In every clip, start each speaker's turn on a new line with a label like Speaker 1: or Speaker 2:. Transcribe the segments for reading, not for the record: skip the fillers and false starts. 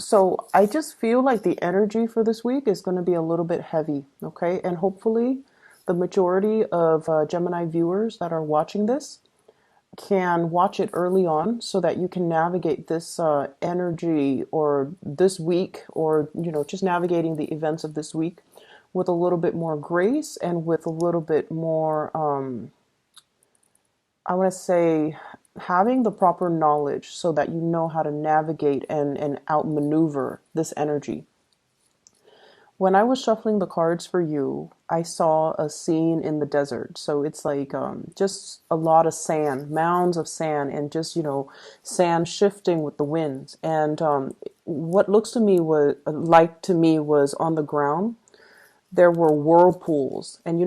Speaker 1: So I just feel like the energy for this week is going to be a little bit heavy, okay? And hopefully the majority of Gemini viewers that are watching this can watch it early on so that you can navigate this energy or this week, or just navigating the events of this week with a little bit more grace and with a little bit more I want to say having the proper knowledge so that you know how to navigate and outmaneuver this energy. When I was shuffling the cards for you, I saw a scene in the desert. So it's like just a lot of sand, mounds of sand, and just, sand shifting with the winds. And what looks to me was on the ground, there were whirlpools. And,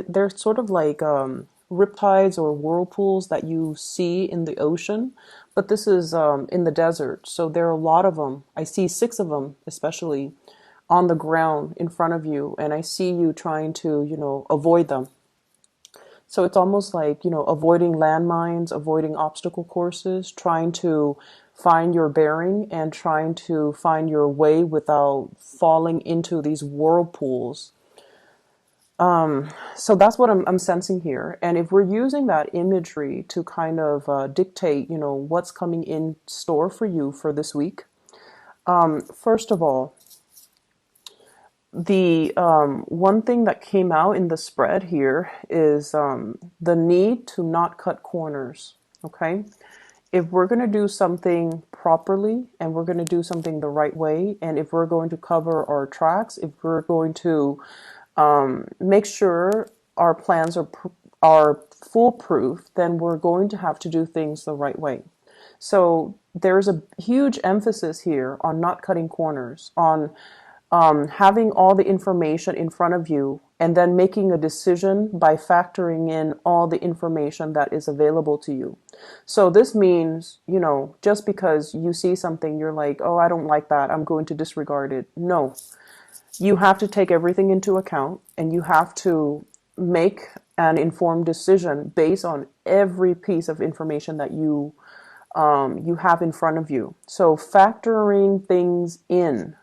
Speaker 1: they're sort of like riptides or whirlpools that you see in the ocean. But this is in the desert. So there are a lot of them. I see 6 of them, especially on the ground in front of you, and I see you trying to, avoid them. So it's almost like, avoiding landmines, avoiding obstacle courses, trying to find your bearing and trying to find your way without falling into these whirlpools. So that's what I'm sensing here. And if we're using that imagery to kind of dictate, what's coming in store for you for this week, first of all, the one thing that came out in the spread here is the need to not cut corners. Okay, if we're going to do something properly and we're going to do something the right way, and if we're going to cover our tracks, if we're going to make sure our plans are foolproof, then we're going to have to do things the right way. So there's a huge emphasis here on not cutting corners, on having all the information in front of you and then making a decision by factoring in all the information that is available to you. So this means, just because you see something, you're like, oh, I don't like that, I'm going to disregard it. No, you have to take everything into account and you have to make an informed decision based on every piece of information that you have in front of you. So factoring things in,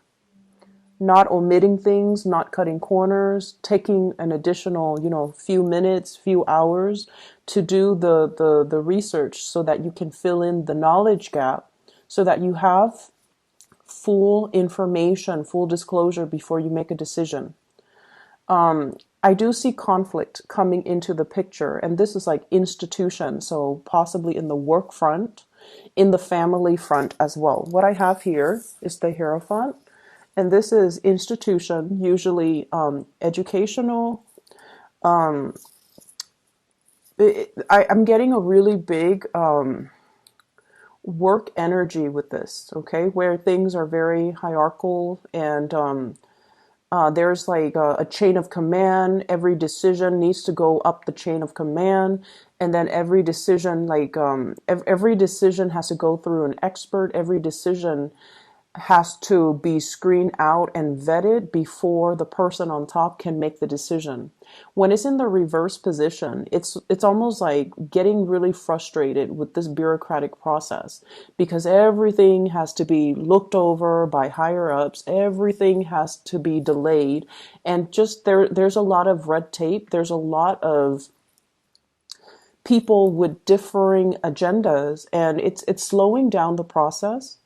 Speaker 1: not omitting things, not cutting corners, taking an additional, few minutes, few hours to do the research so that you can fill in the knowledge gap, so that you have full information, full disclosure before you make a decision. I do see conflict coming into the picture, and this is like institution, so possibly in the work front, in the family front as well. What I have here is the Hierophant. And this is institution, usually educational. I'm getting a really big work energy with this, okay, where things are very hierarchical and there's like a chain of command. Every decision needs to go up the chain of command. And then every decision, every decision has to go through an expert. Every decision has to be screened out and vetted before the person on top can make the decision. When it's in the reverse position, it's almost like getting really frustrated with this bureaucratic process, because everything has to be looked over by higher ups, everything has to be delayed, and just there's a lot of red tape, there's a lot of people with differing agendas, and it's slowing down the process.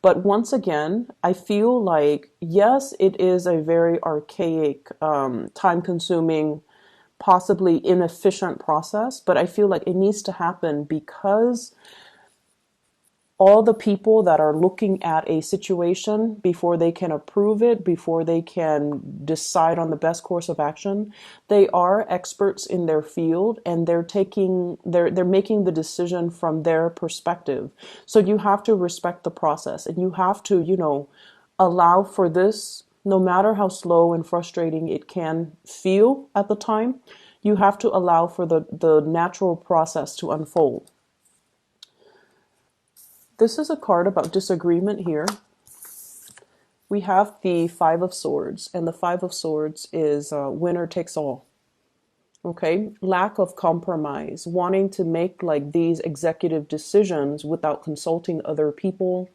Speaker 1: But once again, I feel like, yes, it is a very archaic, time-consuming, possibly inefficient process, but I feel like it needs to happen because all the people that are looking at a situation before they can approve it, before they can decide on the best course of action, they are experts in their field and they're making the decision from their perspective. So you have to respect the process and you have to, allow for this, no matter how slow and frustrating it can feel at the time, you have to allow for the natural process to unfold. This is a card about disagreement here. We have the Five of Swords, and the Five of Swords is winner takes all. Okay, lack of compromise, wanting to make like these executive decisions without consulting other people,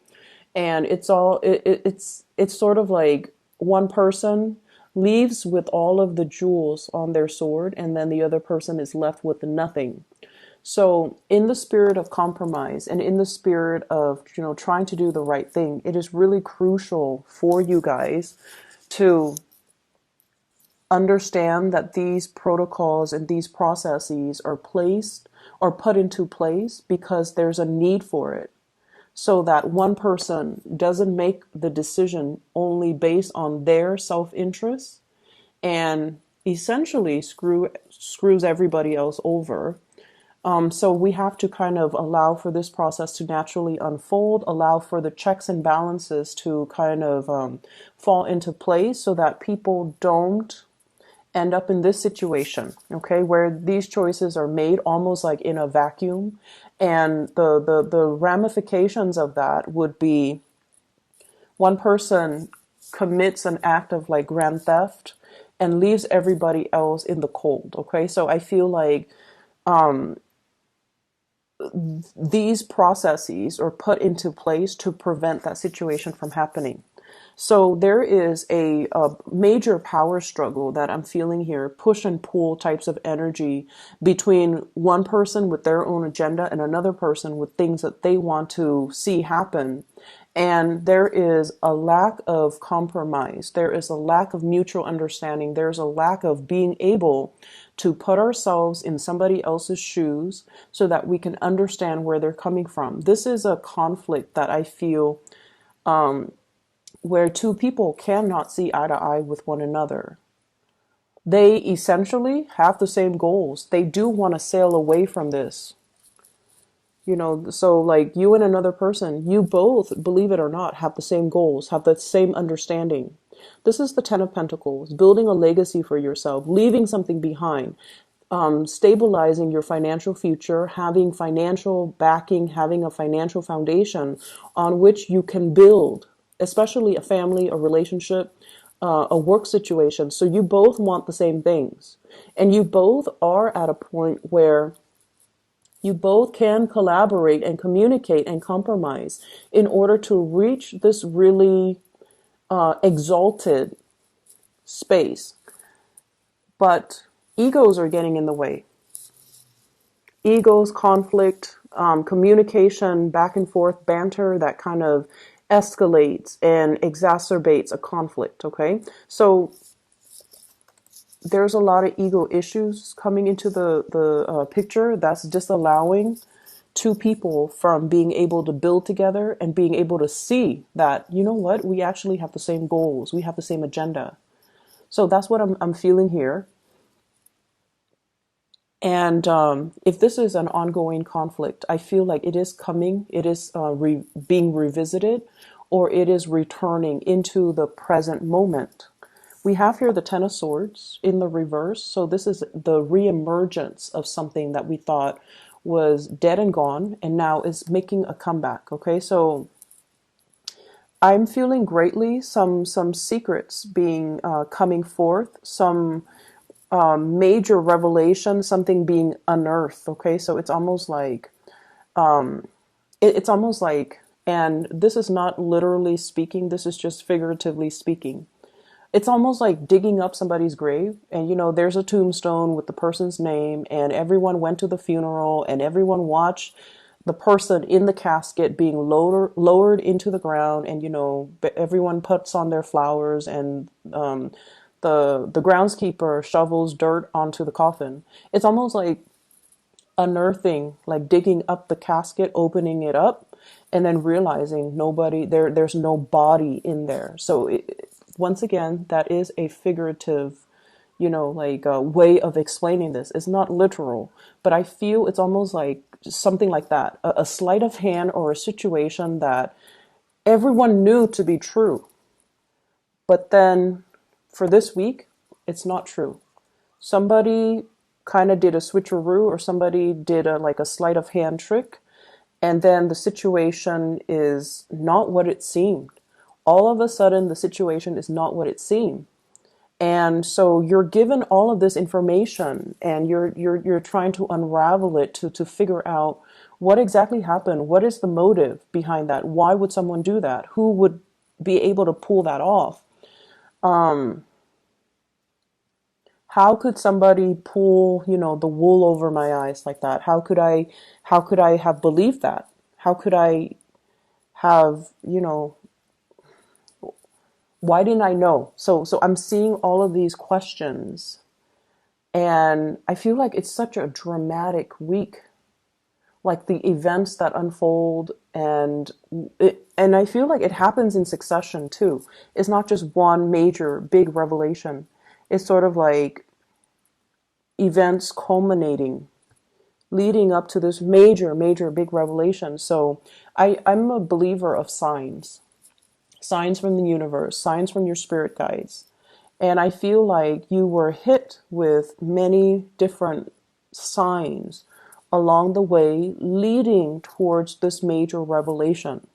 Speaker 1: And it's sort of like one person leaves with all of the jewels on their sword, and then the other person is left with nothing. So, in the spirit of compromise and in the spirit of, trying to do the right thing, it is really crucial for you guys to understand that these protocols and these processes are placed or put into place because there's a need for it. So that one person doesn't make the decision only based on their self-interest and essentially screws everybody else over. So we have to kind of allow for this process to naturally unfold, allow for the checks and balances to kind of fall into place so that people don't end up in this situation, okay, where these choices are made almost like in a vacuum. And the ramifications of that would be one person commits an act of like grand theft and leaves everybody else in the cold, okay? So I feel like these processes are put into place to prevent that situation from happening. So there is a major power struggle that I'm feeling here, push and pull types of energy between one person with their own agenda and another person with things that they want to see happen. And there is a lack of compromise. There is a lack of mutual understanding. There's a lack of being able to put ourselves in somebody else's shoes so that we can understand where they're coming from. This is a conflict that I feel where two people cannot see eye to eye with one another. They essentially have the same goals. They do want to sail away from this. So like you and another person, you both, believe it or not, have the same goals, have the same understanding. This is the Ten of Pentacles, building a legacy for yourself, leaving something behind, stabilizing your financial future, having financial backing, having a financial foundation on which you can build, especially a family, a relationship, a work situation. So you both want the same things. And you both are at a point where you both can collaborate and communicate and compromise in order to reach this really exalted space. But egos are getting in the way. Egos, conflict, communication, back and forth, banter that kind of escalates and exacerbates a conflict, okay? So there's a lot of ego issues coming into the picture that's disallowing two people from being able to build together and being able to see that, you know what, we actually have the same goals, we have the same agenda. So that's what I'm feeling here. And if this is an ongoing conflict, I feel like it is coming, it is being revisited, or it is returning into the present moment. We have here the Ten of Swords in the reverse. So this is the reemergence of something that we thought was dead and gone and now is making a comeback. Okay, so I'm feeling greatly some secrets being coming forth, some major revelation, something being unearthed. Okay, so it's almost like it's almost like, and this is not literally speaking, this is just figuratively speaking. It's almost like digging up somebody's grave, and there's a tombstone with the person's name, and everyone went to the funeral and everyone watched the person in the casket being lowered into the ground, and everyone puts on their flowers, and the groundskeeper shovels dirt onto the coffin. It's almost like unearthing, like digging up the casket, opening it up, and then realizing there's no body in there. So once again, that is a figurative, like a way of explaining this. It's not literal, but I feel it's almost like something like that, a sleight of hand or a situation that everyone knew to be true. But then for this week, it's not true. Somebody kind of did a switcheroo, or somebody did like a sleight of hand trick, and then the situation is not what it seemed. All of a sudden, the situation is not what it seemed. And so you're given all of this information, and you're trying to unravel it to figure out What exactly happened? What is the motive behind that? Why would someone do that? Who would be able to pull that off? How could somebody pull, the wool over my eyes like that? How could I have believed that? How could I have, why didn't I know? So I'm seeing all of these questions, and I feel like it's such a dramatic week, like the events that unfold, and I feel like it happens in succession too. It's not just one major big revelation. It's sort of like events culminating, leading up to this major, major big revelation. So I'm a believer of signs, signs from the universe, signs from your spirit guides. And I feel like you were hit with many different signs along the way leading towards this major revelation.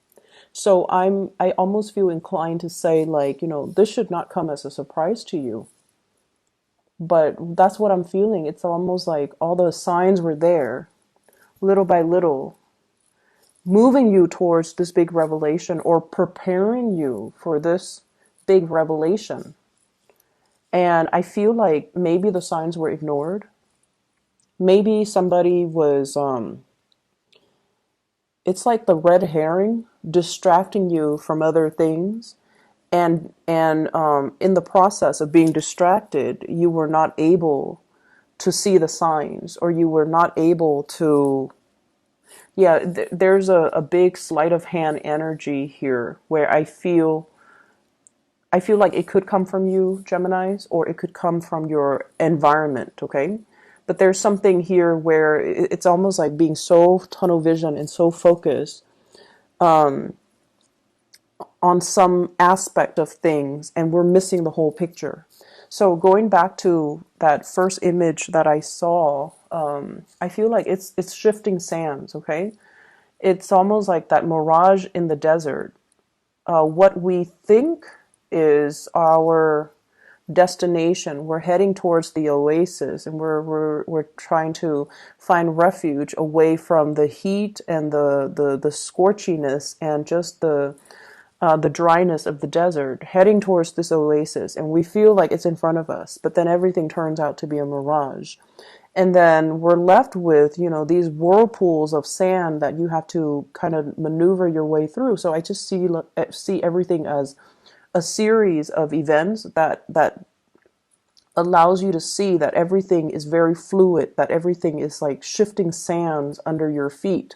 Speaker 1: So I almost feel inclined to say, like, this should not come as a surprise to you. But that's what I'm feeling. It's almost like all the signs were there, little by little, moving you towards this big revelation or preparing you for this big revelation. And I feel like maybe the signs were ignored. Maybe somebody was, it's like the red herring distracting you from other things. And in the process of being distracted, you were not able to see the signs, or you were not able to, yeah, there's a big sleight of hand energy here where I feel like it could come from you, Geminis, or it could come from your environment, okay? But there's something here where it's almost like being so tunnel vision and so focused on some aspect of things, and we're missing the whole picture. So going back to that first image that I saw, I feel like it's shifting sands, okay? It's almost like that mirage in the desert. What we think is our destination. We're heading towards the oasis, and we're trying to find refuge away from the heat and the scorchiness and just the dryness of the desert, heading towards this oasis, and we feel like it's in front of us, but then everything turns out to be a mirage. And then we're left with, these whirlpools of sand that you have to kind of maneuver your way through. So I just see everything as a series of events that allows you to see that everything is very fluid, that everything is like shifting sands under your feet.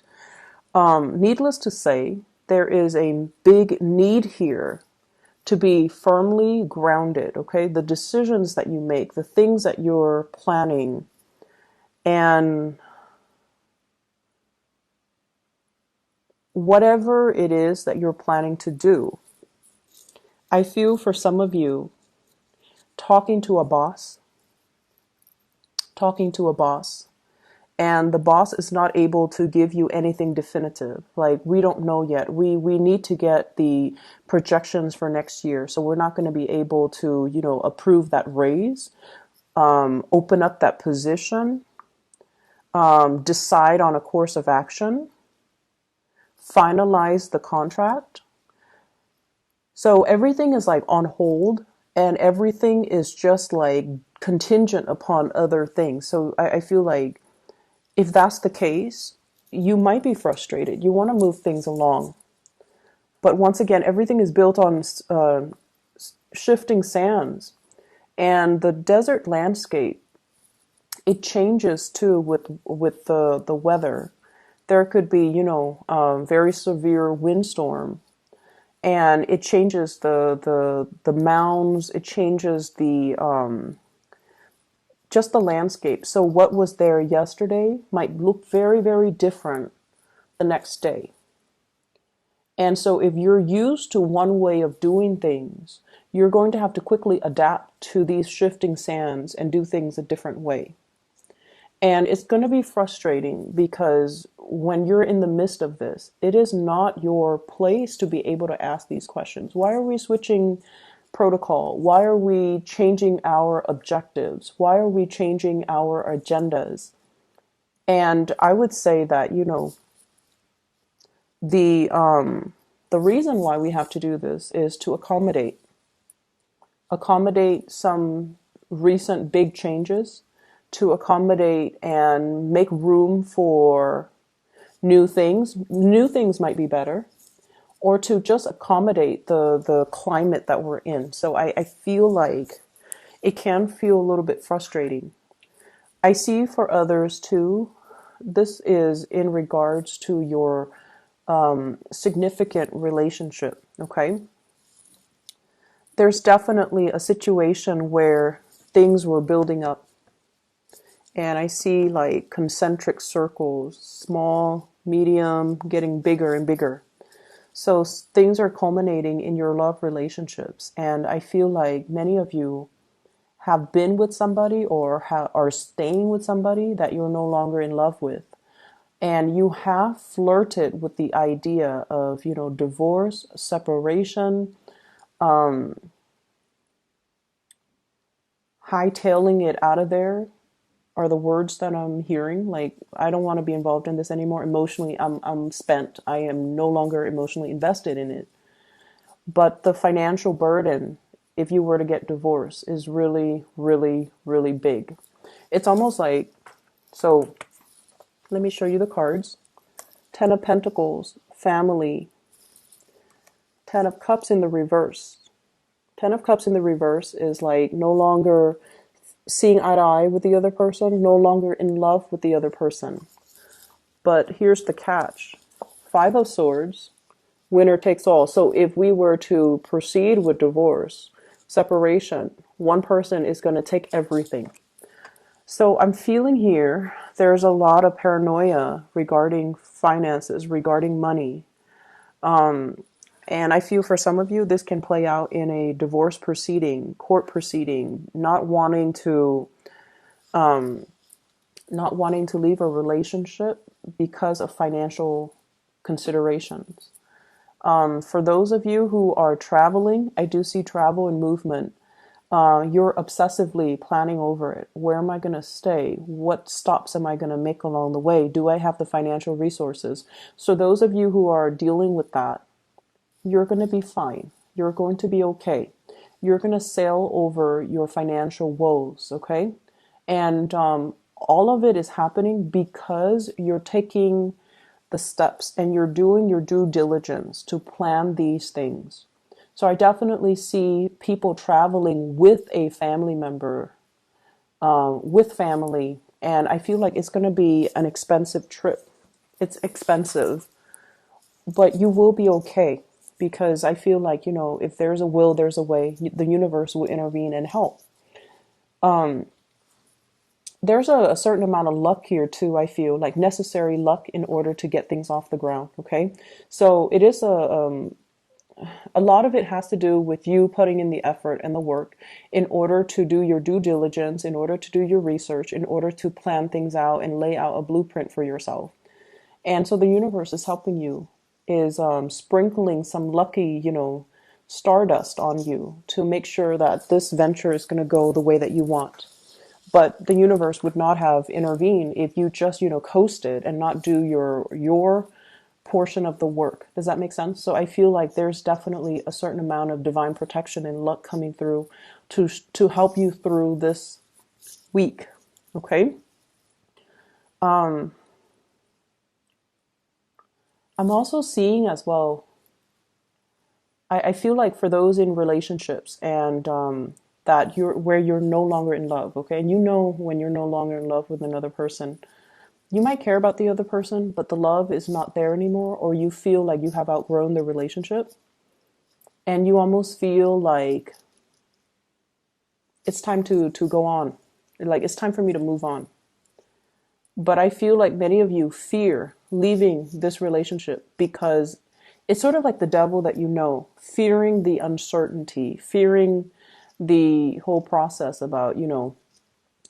Speaker 1: Needless to say, there is a big need here to be firmly grounded, okay? The decisions that you make, the things that you're planning, and whatever it is that you're planning to do. I feel for some of you, talking to a boss, and the boss is not able to give you anything definitive. Like, we don't know yet. We need to get the projections for next year. So we're not going to be able to, approve that raise, open up that position, decide on a course of action, finalize the contract. So everything is like on hold, and everything is just like contingent upon other things. So I feel like if that's the case, you might be frustrated. You want to move things along. But once again, everything is built on shifting sands. And the desert landscape, it changes too with the weather. There could be, very severe windstorm. And it changes the mounds, it changes just the landscape. So what was there yesterday might look very, very different the next day. And so if you're used to one way of doing things, you're going to have to quickly adapt to these shifting sands and do things a different way. And it's going to be frustrating because when you're in the midst of this, it is not your place to be able to ask these questions. Why are we switching protocol? Why are we changing our objectives? Why are we changing our agendas? And I would say that, The reason why we have to do this is to accommodate some recent big changes, to accommodate and make room for new things. New things might be better, or to just accommodate the climate that we're in. So I feel like it can feel a little bit frustrating. I see for others too, this is in regards to your significant relationship, okay? There's definitely a situation where things were building up, and I see like concentric circles, small, medium, getting bigger and bigger. So things are culminating in your love relationships, and I feel like many of you have been with somebody or are staying with somebody that you're no longer in love with. And you have flirted with the idea of, divorce, separation, hightailing it out of there are the words that I'm hearing. Like, I don't want to be involved in this anymore. Emotionally, I'm spent. I am no longer emotionally invested in it. But the financial burden, if you were to get divorced, is really, really, really big. It's almost like, so let me show you the cards. Ten of Pentacles, family. Ten of Cups in the reverse. Ten of Cups in the reverse is like no longer seeing eye to eye with the other person, no longer in love with the other person. But here's the catch. Five of Swords, winner takes all. So if we were to proceed with divorce, separation, one person is going to take everything. So I'm feeling here there's a lot of paranoia regarding finances, regarding money. And I feel for some of you, this can play out in a divorce proceeding, court proceeding, not wanting to leave a relationship because of financial considerations. For those of you who are traveling, I do see travel and movement. You're obsessively planning over it. Where am I going to stay? What stops am I going to make along the way? Do I have the financial resources? So those of you who are dealing with that, you're going to be fine. You're going to be okay. You're going to sail over your financial woes, okay? And all of it is happening because you're taking the steps and you're doing your due diligence to plan these things. So I definitely see people traveling with a family member, with family, and I feel like it's going to be an expensive trip. It's expensive, but you will be okay because I feel like, if there's a will, there's a way. The universe will intervene and help. There's a certain amount of luck here too, I feel, like necessary luck in order to get things off the ground, okay? So it is a lot of it has to do with you putting in the effort and the work in order to do your due diligence, in order to do your research, in order to plan things out and lay out a blueprint for yourself. And so the universe is helping you, is sprinkling some lucky, stardust on you to make sure that this venture is going to go the way that you want. But the universe would not have intervened if you just, coasted and not do your portion of the work. Does that make sense? So I feel like there's definitely a certain amount of divine protection and luck coming through to help you through this week. Okay? I'm also seeing as well, I feel like for those in relationships and that you're no longer in love, okay? And when you're no longer in love with another person, you might care about the other person, but the love is not there anymore, or you feel like you have outgrown the relationship, and you almost feel like it's time to go on. Like it's time for me to move on. But I feel like many of you fear leaving this relationship because it's sort of like the devil that fearing the uncertainty, fearing the whole process about,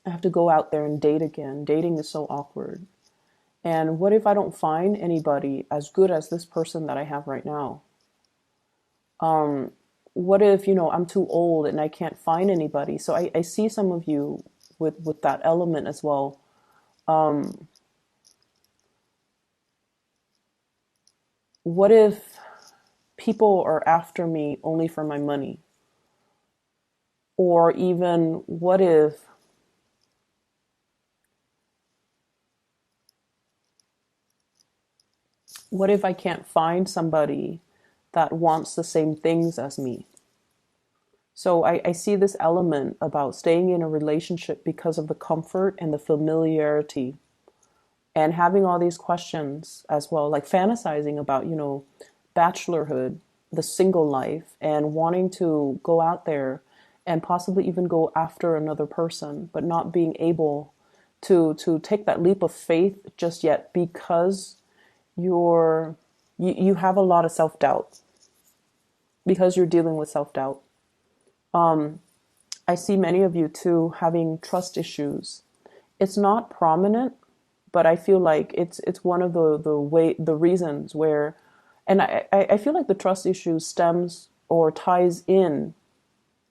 Speaker 1: I have to go out there and date again. Dating is so awkward. And what if I don't find anybody as good as this person that I have right now? What if, I'm too old and I can't find anybody? So I see some of you with that element as well. what if people are after me only for my money? Or even what if I can't find somebody that wants the same things as me? So I see this element about staying in a relationship because of the comfort and the familiarity, and having all these questions as well, like fantasizing about, bachelorhood, the single life, and wanting to go out there and possibly even go after another person, but not being able to take that leap of faith just yet because you have a lot of self-doubt, because you're dealing with self-doubt. I see many of you too having trust issues. It's not prominent, but I feel like it's one of the reasons where, and I feel like the trust issue stems or ties in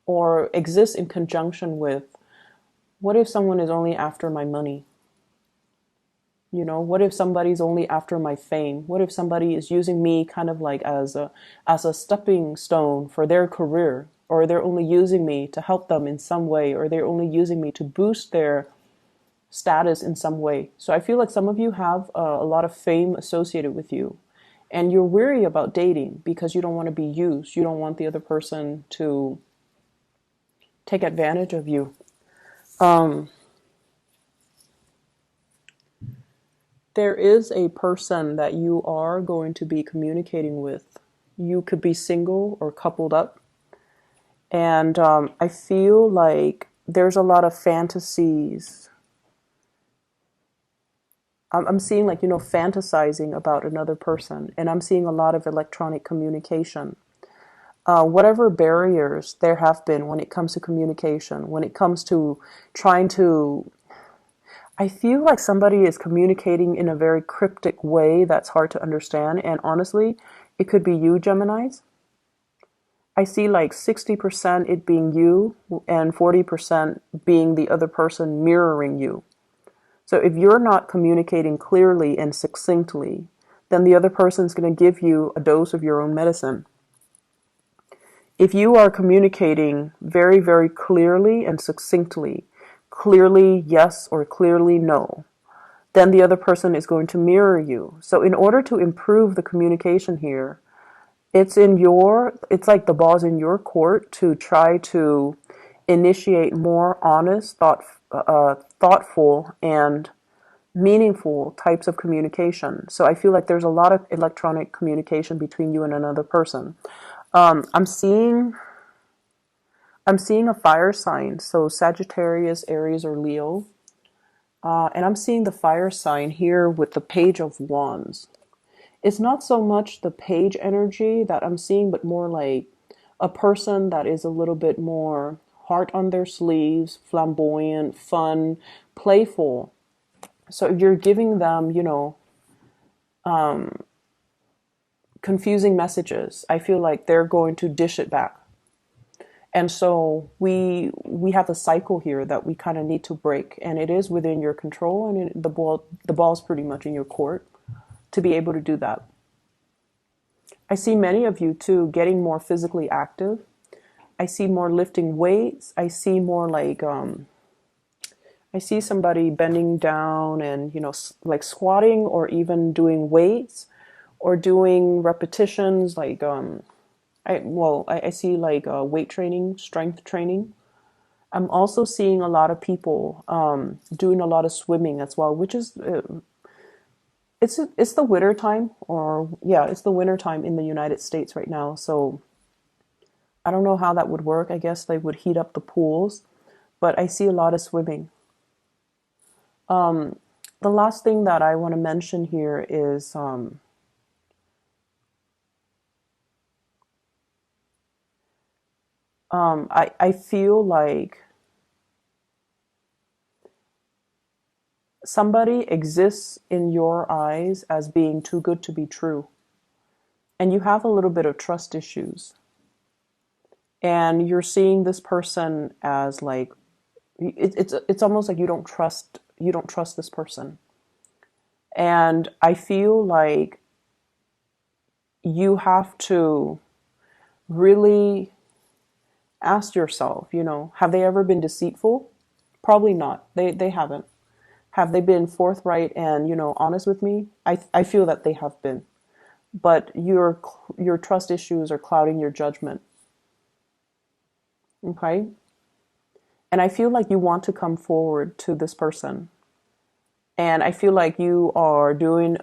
Speaker 1: or exists in conjunction with, what if someone is only after my money? What if somebody's only after my fame? What if somebody is using me kind of like as a stepping stone for their career, or they're only using me to help them in some way, or they're only using me to boost their status in some way? So I feel like some of you have a lot of fame associated with you, and you're weary about dating because you don't want to be used. You don't want the other person to take advantage of you. There is a person that you are going to be communicating with. You could be single or coupled up. And I feel like there's a lot of fantasies. I'm seeing like, fantasizing about another person. And I'm seeing a lot of electronic communication. Whatever barriers there have been when it comes to communication, when it comes to trying to, I feel like somebody is communicating in a very cryptic way that's hard to understand. And honestly, it could be you, Geminis. I see like 60% it being you and 40% being the other person mirroring you. So if you're not communicating clearly and succinctly, then the other person is going to give you a dose of your own medicine. If you are communicating very, very clearly and succinctly, clearly yes or clearly no, then the other person is going to mirror you. So in order to improve the communication here, it's like the ball's in your court to try to initiate more honest, thoughtful, and meaningful types of communication. So I feel like there's a lot of electronic communication between you and another person. I'm seeing a fire sign, so Sagittarius, Aries, or Leo. And I'm seeing the fire sign here with the Page of Wands. It's not so much the page energy that I'm seeing, but more like a person that is a little bit more heart on their sleeves, flamboyant, fun, playful. So if you're giving them, confusing messages, I feel like they're going to dish it back. And so we have a cycle here that we kind of need to break, and it is within your control, and the ball's pretty much in your court to be able to do that. I see many of you too getting more physically active. I see more lifting weights. I see more like I see somebody bending down and like squatting, or even doing weights or doing repetitions like I see like weight training, strength training. I'm also seeing a lot of people doing a lot of swimming as well, which is it's the winter time, or yeah, it's the winter time in the United States right now. So I don't know how that would work. I guess they would heat up the pools, but I see a lot of swimming. The last thing that I want to mention here is I feel like somebody exists in your eyes as being too good to be true, and you have a little bit of trust issues, and you're seeing this person as like it's almost like you don't trust this person. And I feel like you have to really ask yourself, have they ever been deceitful? Probably not. They haven't. Have they been forthright and, honest with me? I feel that they have been. But your trust issues are clouding your judgment. Okay? And I feel like you want to come forward to this person. And I feel like you're doing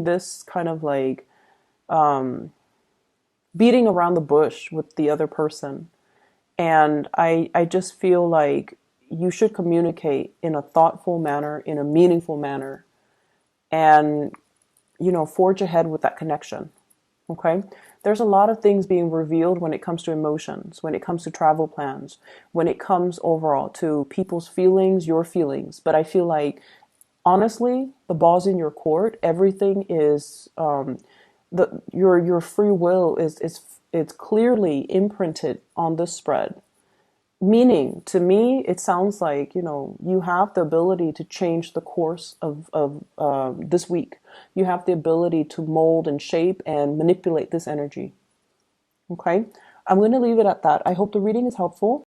Speaker 1: this kind of like beating around the bush with the other person. And I just feel like you should communicate in a thoughtful manner, in a meaningful manner, and, forge ahead with that connection. Okay? There's a lot of things being revealed when it comes to emotions, when it comes to travel plans, when it comes overall to people's feelings, your feelings. But I feel like, honestly, the ball's in your court. Everything is, your free will is it's clearly imprinted on this spread. Meaning, to me, it sounds like, you have the ability to change the course of this week. You have the ability to mold and shape and manipulate this energy. Okay? I'm going to leave it at that. I hope the reading is helpful.